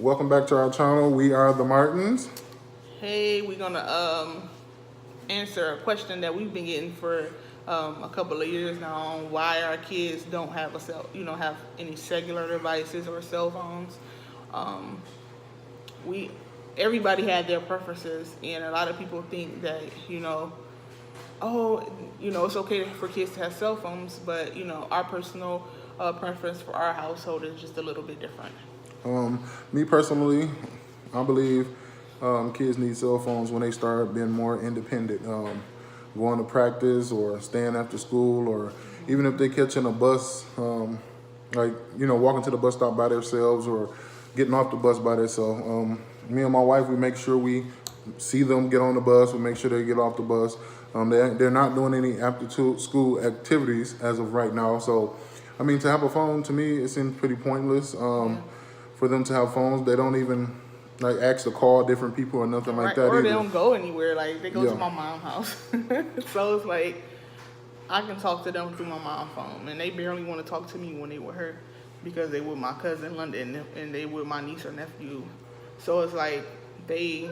Welcome back to our channel. We are the Martins. Hey, we're gonna answer a question that we've been getting for a couple of years now on why our kids don't have have any cellular devices or cell phones. Um, Everybody had their preferences, and a lot of people think that it's okay for kids to have cell phones, but our personal preference for our household is just a little bit different. Me personally, I believe kids need cell phones when they start being more independent, going to practice or staying after school, or even if they're catching a bus, walking to the bus stop by themselves or getting off the bus by themselves. Me and my wife, we make sure we see them get on the bus. We make sure they get off the bus. They're not doing any after school activities as of right now. So, I mean, to have a phone, to me, it seems pretty pointless. For them to have phones, they don't even ask to call different people or nothing like that. Or either. they don't go anywhere. Like they go to my mom's house. So it's like I can talk to them through my mom's phone, and they barely want to talk to me when they with her because they with my cousin London and they with my niece or nephew. So it's like they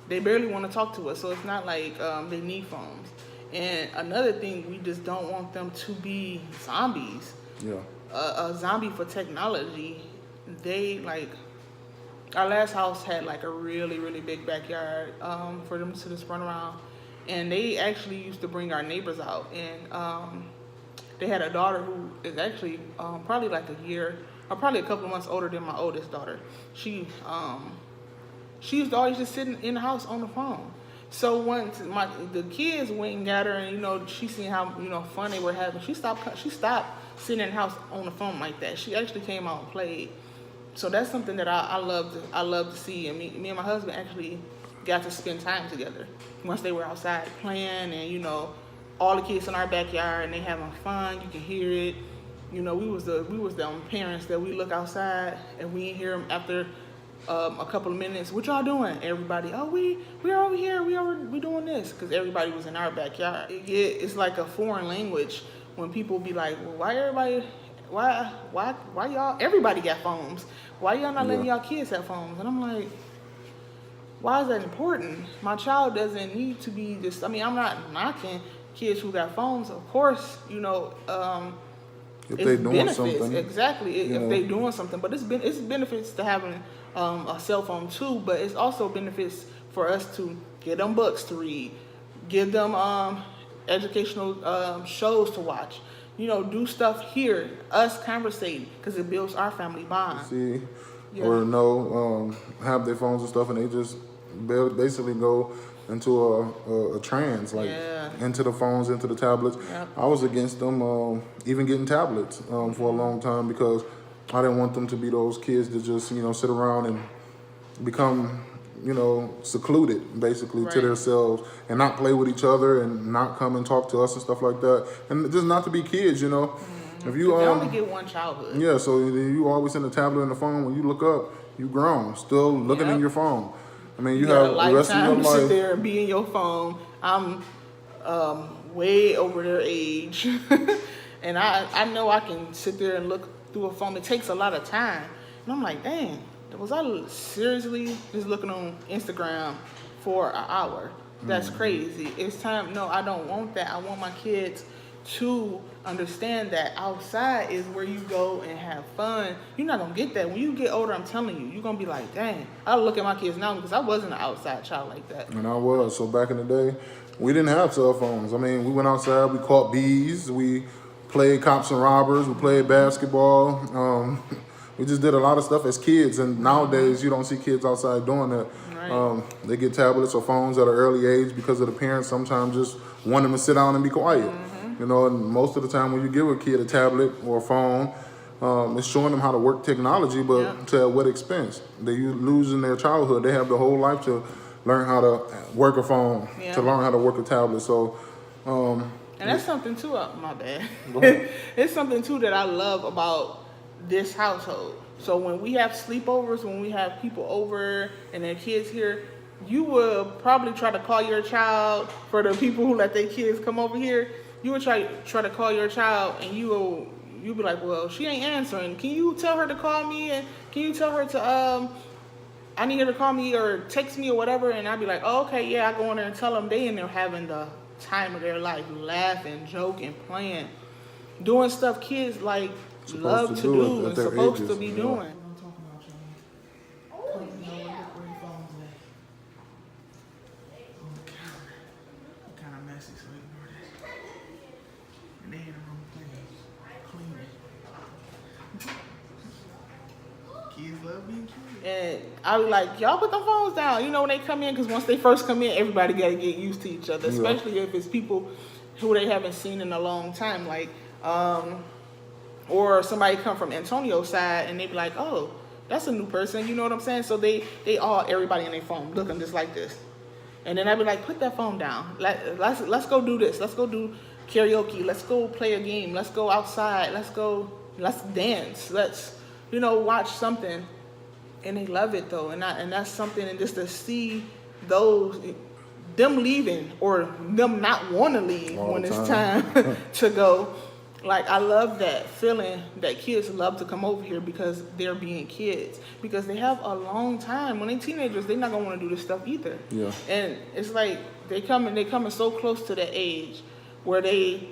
barely want to talk to us. So it's not like they need phones. And another thing, we just don't want them to be zombies. Yeah. A zombie for technology. Our last house had like a really, really big backyard for them to just run around. And they actually used to bring our neighbors out. And they had a daughter who is actually probably like a year, or probably a couple of months older than my oldest daughter. She used to always just sit in the house on the phone. So once the kids went and got her, and she seen how fun they were having, she stopped sitting in the house on the phone like that. She actually came out and played. So that's something that I love to see. And me and my husband actually got to spend time together once they were outside playing, and all the kids in our backyard and they having fun. You can hear it. We was the parents that we look outside and we hear them after a couple of minutes. What y'all doing? Everybody, we're over here. We doing this, because everybody was in our backyard. It's like a foreign language when people be like, well, why y'all? Everybody got phones. Why y'all not letting y'all kids have phones? And I'm like, why is that important? My child doesn't need to be this. I mean, I'm not knocking kids who got phones. Of course, if they're doing benefits. something. Exactly, if they're doing something. But it's benefits to having a cell phone too. But it's also benefits for us to get them books to read, give them educational shows to watch. Do stuff here, us conversating, because it builds our family bond. See, or have their phones and stuff, and they just basically go into a trance, into the phones, into the tablets. Yep. I was against them even getting tablets for a long time, because I didn't want them to be those kids that just sit around and become secluded basically to themselves and not play with each other and not come and talk to us and stuff like that, and just not to be kids. If you only get one childhood. Yeah, so you always in the tablet and the phone. When you look up, you grown, still looking in your phone. I mean, you have the rest of your life. Sit there and be in your phone. I'm way over their age, and I know I can sit there and look through a phone. It takes a lot of time, and I'm like, dang, was I seriously just looking on Instagram for an hour? That's crazy. It's time. No, I don't want that. I want my kids to understand that outside is where you go and have fun. You're not gonna get that when you get older. I'm telling you, you're gonna be like, dang. I look at my kids now, because I wasn't an outside child like that. And I was. So back in the day, we didn't have cell phones. I mean, we went outside, we caught bees, we played cops and robbers, we played basketball. We just did a lot of stuff as kids, and nowadays you don't see kids outside doing that. Right. They get tablets or phones at an early age because of the parents sometimes just want them to sit down and be quiet. And most of the time when you give a kid a tablet or a phone, it's showing them how to work technology, but to what expense? They're losing their childhood. They have the whole life to learn how to work a phone, to learn how to work a tablet. So, and that's something too. My bad. It's something too that I love about this household. So when we have sleepovers, when we have people over and their kids here, you will probably try to call your child. For the people who let their kids come over here, you would try to call your child, and you'll be like, well, she ain't answering. Can you tell her to call me? And can you tell her to I need her to call me or text me or whatever, and I'd be like, oh, okay, yeah. I go in there and tell them. They in there having the time of their life, laughing, joking, playing, doing stuff kids like love to do at and their supposed ages, to be you know. doing. I'm talking about y'all. Where your phones at? On the counter. Kind of messy, so ignore that. And they in the room cleaning. Kids love being kids. And I was like, y'all put the phones down. You know, when they come in, because once they first come in, everybody got to get used to each other, especially if it's people who they haven't seen in a long time. Like, or somebody come from Antonio's side and they be like, oh, that's a new person. You know what I'm saying? So they all, everybody in their phone looking just like this. And then I'd be like, put that phone down. Let's go do this. Let's go do karaoke. Let's go play a game. Let's go outside. Let's dance. Let's, watch something. And they love it though. And that's something, and just to see them leaving or them not want to leave All when the it's time. time to go. Like, I love that feeling that kids love to come over here because they're being kids. Because they have a long time. When they're teenagers, they're not going to want to do this stuff either. Yeah. And it's like they coming so close to that age where they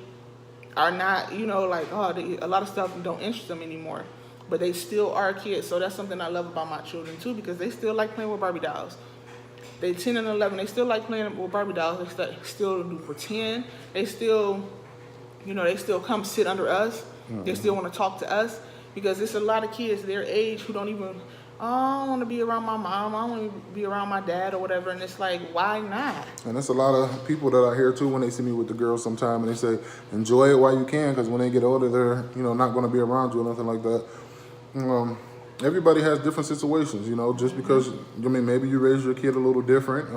are not, like, a lot of stuff don't interest them anymore. But they still are kids. So that's something I love about my children, too, because they still like playing with Barbie dolls. They 10 and 11. They still like playing with Barbie dolls. They still do pretend. They still... they still come sit under us. Mm-hmm. They still want to talk to us because there's a lot of kids their age who don't even, I don't want to be around my mom. I don't want to be around my dad or whatever. And it's like, why not? And there's a lot of people that I hear too when they see me with the girls sometime, and they say, enjoy it while you can, because when they get older, they're not going to be around you or nothing like that. Everybody has different situations, just because, maybe you raise your kid a little different,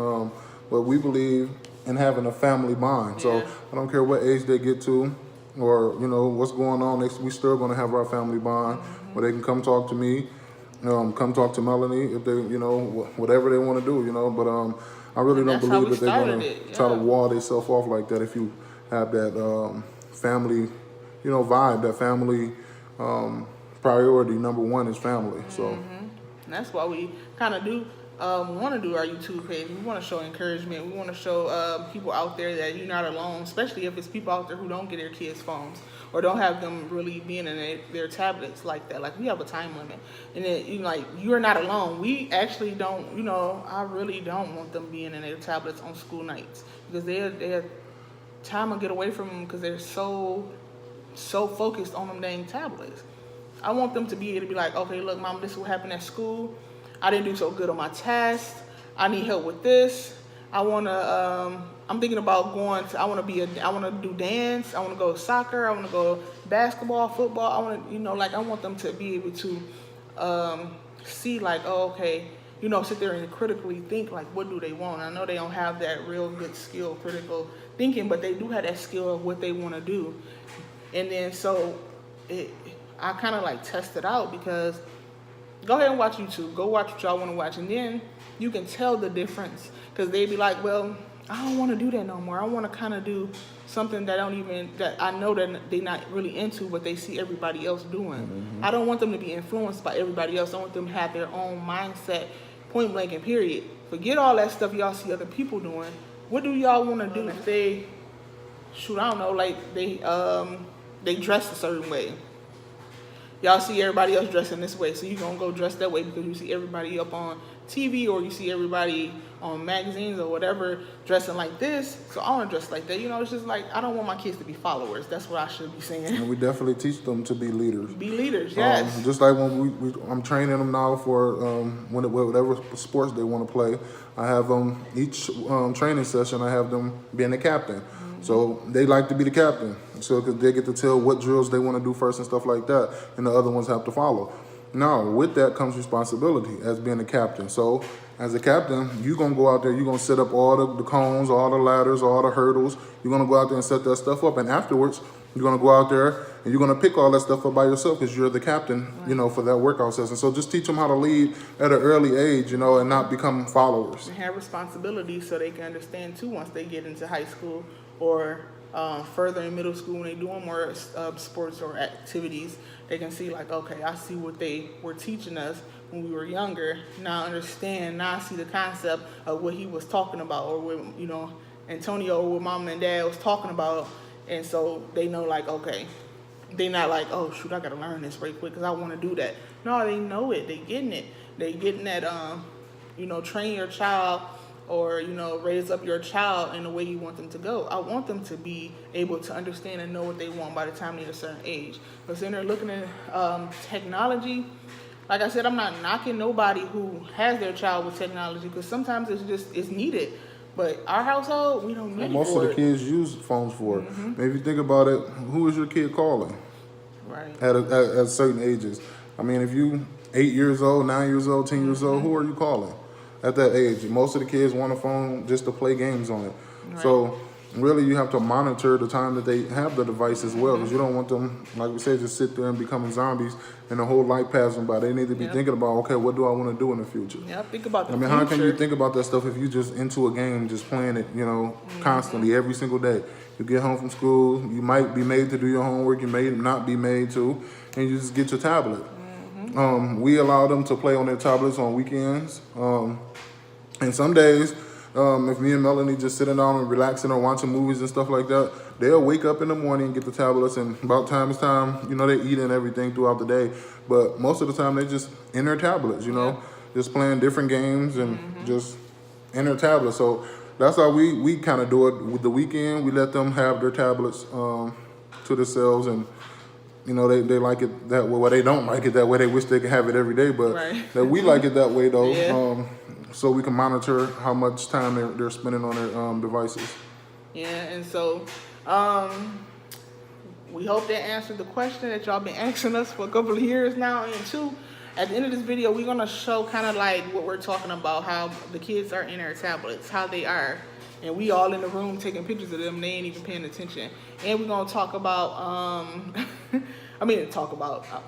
but we believe in having a family bond. So I don't care what age they get to or, what's going on. We still going to have our family bond where they can come talk to me, come talk to Melanie if they, whatever they want to do, but I really don't believe that they're going to try to wall themselves off like that if you have that family, vibe, that family priority. Number one is family. So and that's why we kind of do want to do our YouTube page. We want to show encouragement. We want to show people out there that you're not alone, especially if it's people out there who don't get their kids' phones or don't have them really being in their tablets like that. Like, we have a time limit. And then, you're not alone. We actually don't, I really don't want them being in their tablets on school nights because they're time to get away from them because they're so focused on them dang tablets. I want them to be able to be like, okay, look, Mom, this is what happened at school. I didn't do so good on my test. I need help with this. I'm thinking about I want to do dance. I want to go soccer. I want to go basketball, football. I want to, I want them to be able to see like, oh, okay, sit there and critically think like, what do they want? I know they don't have that real good skill, critical thinking, but they do have that skill of what they want to do. And then I kind of test it out because go ahead and watch YouTube. Go watch what y'all want to watch. And then you can tell the difference because they be like, well, I don't want to do that no more. I want to kind of do something that I know that they're not really into, but they see everybody else doing. Mm-hmm. I don't want them to be influenced by everybody else. I want them to have their own mindset, point blank and period. Forget all that stuff y'all see other people doing. What do y'all want to do if they, I don't know, they dress a certain way? Y'all see everybody else dressing this way, so you're going to go dress that way because you see everybody up on TV or you see everybody on magazines or whatever dressing like this, so I want to dress like that. It's just like, I don't want my kids to be followers. That's what I should be saying. And we definitely teach them to be leaders. Be leaders, yes. Just like when I'm training them now for whatever sports they want to play. I have each training session, I have them being the captain. So they like to be the captain. So because they get to tell what drills they want to do first and stuff like that, and the other ones have to follow. Now, with that comes responsibility as being the captain. So as a captain, you're going to go out there, you're going to set up all the cones, all the ladders, all the hurdles. You're going to go out there and set that stuff up. And afterwards, you're going to go out there and you're going to pick all that stuff up by yourself because you're the captain, for that workout session. So just teach them how to lead at an early age, and not become followers. And have responsibility so they can understand, too, once they get into high school or further in middle school, when they doing more sports or activities, they can see like, okay, I see what they were teaching us when we were younger. Now I understand. Now I see the concept of what he was talking about, or what, you know, Antonio or what mom and dad was talking about, and so they know like, okay, they not like, oh shoot, I gotta learn this right quick because I want to do that. No, they know it. They getting it. They getting that. You know, train your child, or, you know, raise up your child in the way you want them to go. I want them to be able to understand and know what they want by the time they're a certain age. But then they're looking at technology. Like I said, I'm not knocking nobody who has their child with technology, because sometimes it's needed. But our household, we don't need it. Most of the kids use phones for it. If you think about it, who is your kid calling? Right. At certain ages. I mean, if you 8 years old, 9 years old, 10 years old, who are you calling at that age? Most of the kids want a phone just to play games on it. Right. So really you have to monitor the time that they have the device as well, because you don't want them, like we said, just sit there and becoming zombies and the whole life passing by. They need to be thinking about, okay, what do I want to do in the future? Yeah, think about the I mean, future. how can you think about that stuff if you just into a game, just playing it, you know, constantly, every single day? You get home from school, you might be made to do your homework, you may not be made to, and you just get your tablet. We allow them to play on their tablets on weekends. And some days, if me and Melanie just sitting down and relaxing or watching movies and stuff like that, they'll wake up in the morning and get the tablets, and about time is time, you know, they eat and everything throughout the day. But most of the time they just in their tablets, you know, just playing different games and just in their tablets. So that's how we kind of do it with the weekend. We let them have their tablets to themselves, and you know, they like it that way. Well, they don't like it that way. They wish they could have it every day, but that we like it that way though. Yeah. So we can monitor how much time they're spending on their devices. Yeah, and so we hope that answered the question that y'all been asking us for a couple of years now. And two, at the end of this video, we're gonna show kind of like what we're talking about, how the kids are in their tablets, how they are. And we all in the room taking pictures of them, they ain't even paying attention. And we're gonna talk about,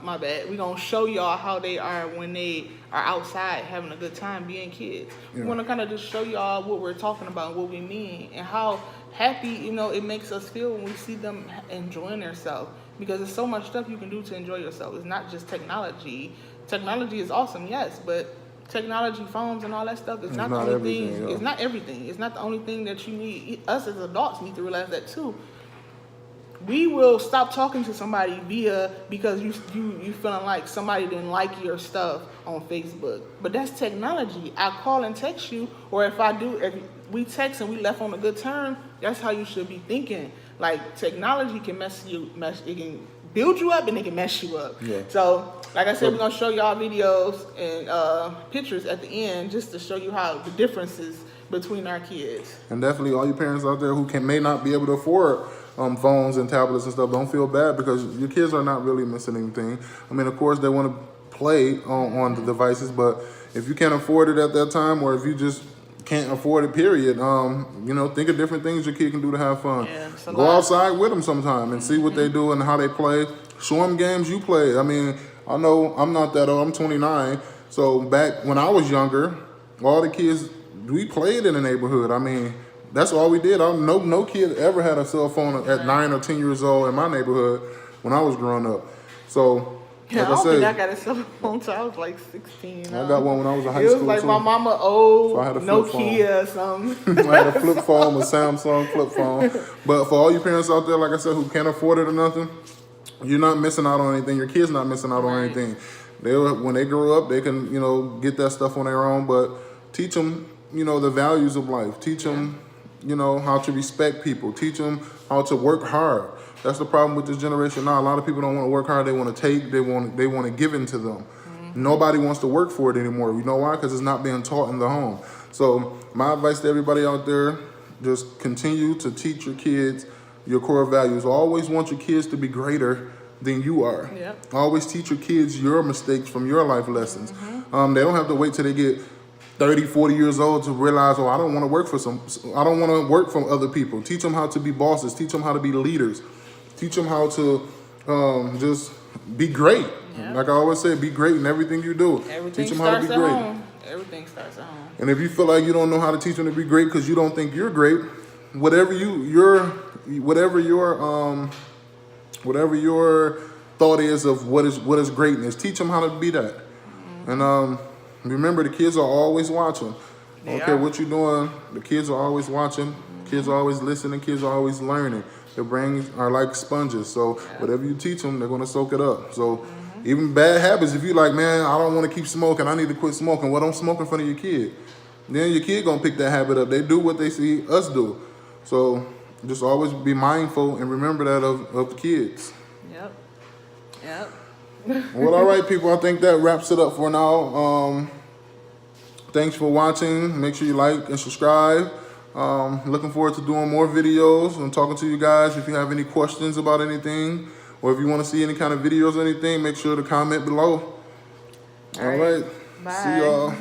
my bad. We're gonna show y'all how they are when they are outside having a good time being kids. We wanna kind of just show y'all what we're talking about, what we mean, and how happy, you know, it makes us feel when we see them enjoying themselves. Because there's so much stuff you can do to enjoy yourself. It's not just technology. Technology is awesome, yes, but technology, phones, and all that stuff is not the only thing. Yeah. It's not everything. It's not the only thing that you need. Us as adults need to realize that too. We will stop talking to somebody because you feeling like somebody didn't like your stuff on Facebook. But that's technology. I call and text you, or if we text and we left on a good term, that's how you should be thinking. Like, technology can it can build you up and it can mess you up. Yeah. So, like I said, we're gonna show y'all videos and pictures at the end just to show you how the differences between our kids. And definitely all you parents out there who may not be able to afford phones and tablets and stuff, don't feel bad, because your kids are not really missing anything. I mean, of course they want to play on the devices, but if you can't afford it at that time, or if you just can't afford it, period, you know, think of different things your kid can do to have fun. Yeah, go outside with them sometime and see what they do and how they play. Show them games you play. I mean, I know I'm not that old, I'm 29, so back when I was younger, all the kids, we played in the neighborhood. I mean, that's all we did. No kid ever had a cell phone at 9 or 10 years old in my neighborhood when I was growing up. So, Yeah, like I don't said, think I got a cell phone until I was like 16. I got one when I was in high school. school. It was like too. my mama old So I had a flip Nokia or something. I had a flip phone, a Samsung flip phone. But for all you parents out there, like I said, who can't afford it or nothing, you're not missing out on anything. Your kid's not missing out on anything. When they grow up, they can, you know, get that stuff on their own. But teach them, you know, the values of life. Teach them, you know, how to respect people. Teach them how to work hard. That's the problem with this generation now. A lot of people don't want to work hard. They want to take. They want to give into them. Nobody wants to work for it anymore. You know why? Because it's not being taught in the home. So my advice to everybody out there, just continue to teach your kids your core values. Always want your kids to be greater than you are. Yep. Always teach your kids your mistakes from your life lessons. They don't have to wait till they get 30, 40 years old to realize, I don't want to work for other people. Teach them how to be bosses. Teach them how to be leaders. Teach them how to just be great. Yep. Like I always say, be great in everything you do. Everything teach them how to be great. Everything starts at home. And if you feel like you don't know how to teach them to be great because you don't think you're great, whatever your thought is of what is greatness, teach them how to be that. And remember, the kids are always watching. I don't care what you're doing, the kids are always watching. Kids are always listening. Kids are always learning. Their brains are like sponges. So whatever you teach them, they're going to soak it up. So even bad habits, if you're like, man, I don't want to keep smoking, I need to quit smoking. Well, don't smoke in front of your kid. Then your kid going to pick that habit up. They do what they see us do. So just always be mindful and remember that of the kids. Yep. Well, all right, people. I think that wraps it up for now. Thanks for watching. Make sure you like and subscribe. Looking forward to doing more videos and talking to you guys. If you have any questions about anything, or if you want to see any kind of videos or anything, make sure to comment below. All right. Bye. See y'all.